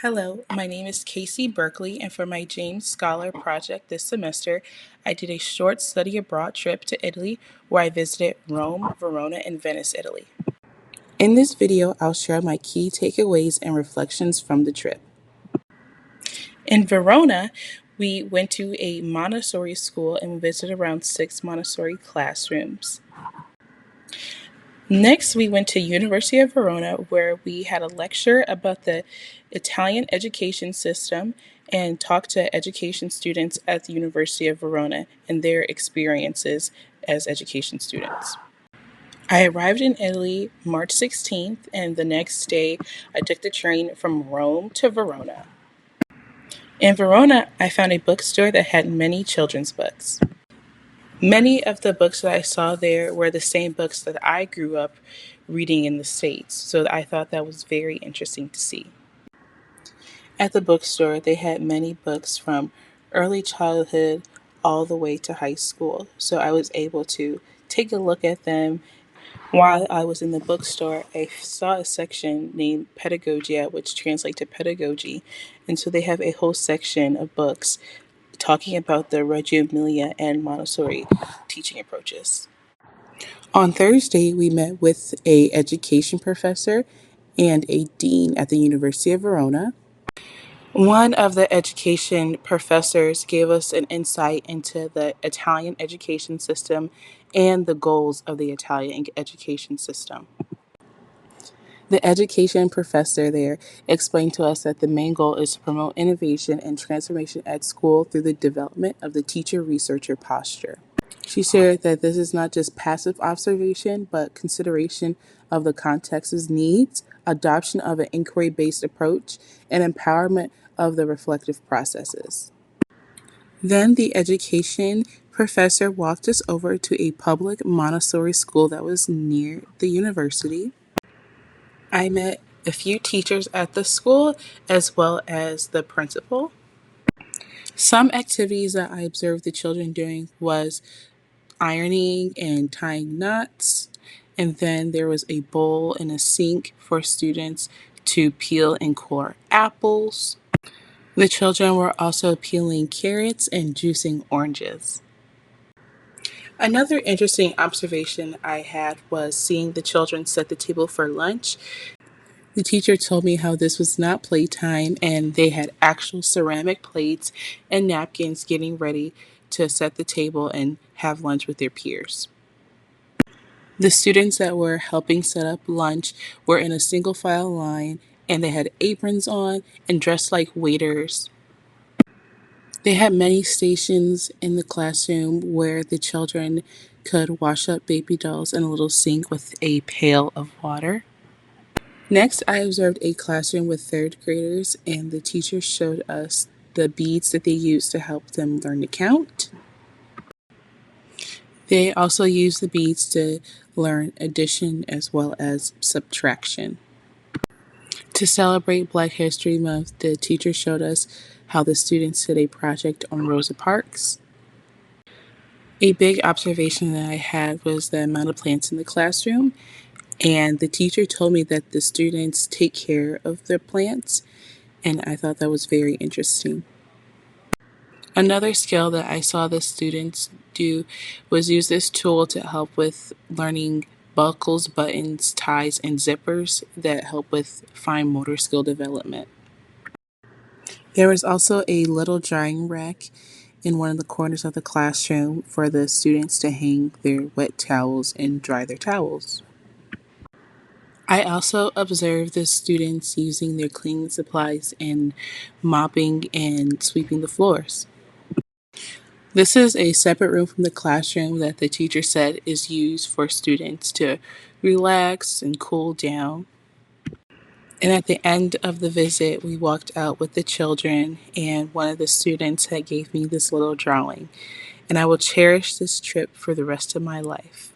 Hello, my name is Kaycee Berkley, and for my James Scholar project this semester, I did a short study abroad trip to Italy where I visited Rome, Verona, and Venice, Italy. In this video, I'll share my key takeaways and reflections from the trip. In Verona, we went to a Montessori school and visited around 6 Montessori classrooms. Next, we went to University of Verona where we had a lecture about the Italian education system and talked to education students at the University of Verona and their experiences as education students. I arrived in Italy March 16th, and the next day I took the train from Rome to Verona. In Verona, I found a bookstore that had many children's books. Many of the books that I saw there were the same books that I grew up reading in the States, so I thought that was very interesting to see. At the bookstore, they had many books from early childhood all the way to high school, so I was able to take a look at them. While I was in the bookstore, I saw a section named Pedagogia, which translates to pedagogy, and so they have a whole section of books talking about the Reggio Emilia and Montessori teaching approaches. On Thursday, we met with a education professor and a dean at the University of Verona. One of the education professors gave us an insight into the Italian education system and the goals of the Italian education system. The education professor there explained to us that the main goal is to promote innovation and transformation at school through the development of the teacher-researcher posture. She shared that this is not just passive observation, but consideration of the context's needs, adoption of an inquiry-based approach, and empowerment of the reflective processes. Then the education professor walked us over to a public Montessori school that was near the university. I met a few teachers at the school as well as the principal. Some activities that I observed the children doing was ironing and tying knots, and then there was a bowl and a sink for students to peel and core apples. The children were also peeling carrots and juicing oranges. Another interesting observation I had was seeing the children set the table for lunch. The teacher told me how this was not playtime and they had actual ceramic plates and napkins getting ready to set the table and have lunch with their peers. The students that were helping set up lunch were in a single file line and they had aprons on and dressed like waiters. They had many stations in the classroom where the children could wash up baby dolls in a little sink with a pail of water. Next, I observed a classroom with third graders, and the teacher showed us the beads that they used to help them learn to count. They also used the beads to learn addition as well as subtraction. To celebrate Black History Month, the teacher showed us how the students did a project on Rosa Parks. A big observation that I had was the amount of plants in the classroom, and the teacher told me that the students take care of their plants, and I thought that was very interesting. Another skill that I saw the students do was use this tool to help with learning buckles, buttons, ties, and zippers that help with fine motor skill development. There was also a little drying rack in one of the corners of the classroom for the students to hang their wet towels and dry their towels. I also observed the students using their cleaning supplies and mopping and sweeping the floors. This is a separate room from the classroom that the teacher said is used for students to relax and cool down. And at the end of the visit, we walked out with the children, and one of the students had gave me this little drawing. And I will cherish this trip for the rest of my life.